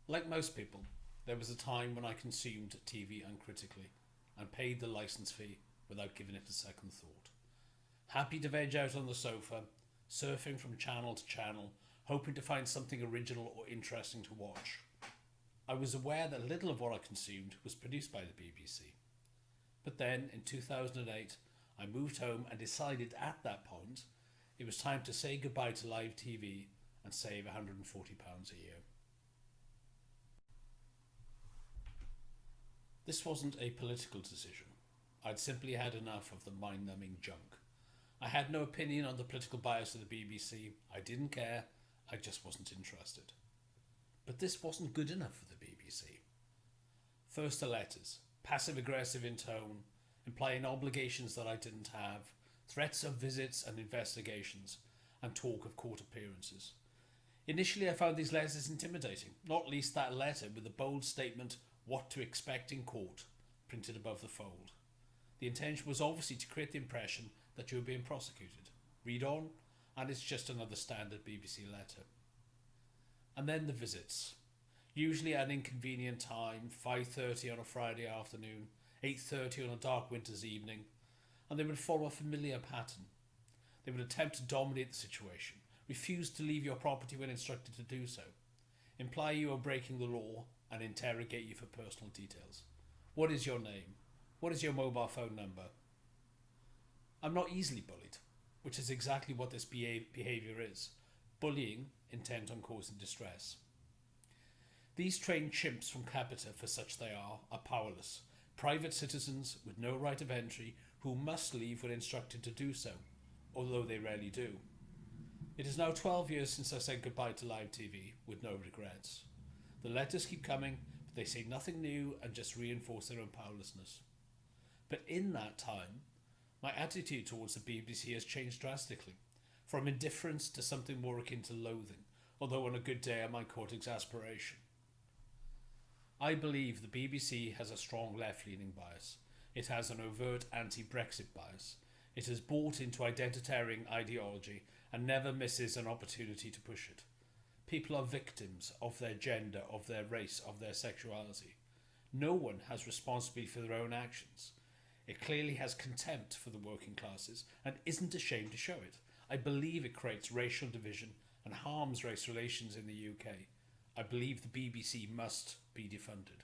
Like most people, there was a time when I consumed TV uncritically and paid the license fee without giving it a second thought. Happy to veg out on the sofa, surfing from channel to channel, hoping to find something original or interesting to watch. I was aware that little of what I consumed was produced by the BBC. But then, in 2008, I moved home and decided at that point it was time to say goodbye to live TV and save £140 a year. This wasn't a political decision. I'd simply had enough of the mind-numbing junk. I had no opinion on the political bias of the BBC. I didn't care. I just wasn't interested. But this wasn't good enough for the BBC. First the letters, passive-aggressive in tone, implying obligations that I didn't have, threats of visits and investigations, and talk of court appearances. Initially I found these letters intimidating, not least that letter with the bold statement, "What to expect in court," printed above the fold. The intention was obviously to create the impression that you were being prosecuted. Read on, and it's just another standard BBC letter. And then the visits. Usually at an inconvenient time, 5:30 on a Friday afternoon, 8:30 on a dark winter's evening, and they would follow a familiar pattern. They would attempt to dominate the situation, refuse to leave your property when instructed to do so, imply you are breaking the law, and interrogate you for personal details. What is your name? What is your mobile phone number? I'm not easily bullied, which is exactly what this behaviour is. Bullying intent on causing distress. These trained chimps from Capita, for such they are powerless. Private citizens with no right of entry who must leave when instructed to do so, although they rarely do. It is now 12 years since I said goodbye to live TV, with no regrets. The letters keep coming, but they say nothing new and just reinforce their own powerlessness. But in that time, my attitude towards the BBC has changed drastically, from indifference to something more akin to loathing, although on a good day I might call it exasperation. I believe the BBC has a strong left-leaning bias. It has an overt anti-Brexit bias. It has bought into identitarian ideology and never misses an opportunity to push it. People are victims of their gender, of their race, of their sexuality. No one has responsibility for their own actions. It clearly has contempt for the working classes and isn't ashamed to show it. I believe it creates racial division and harms race relations in the UK. I believe the BBC must be defunded.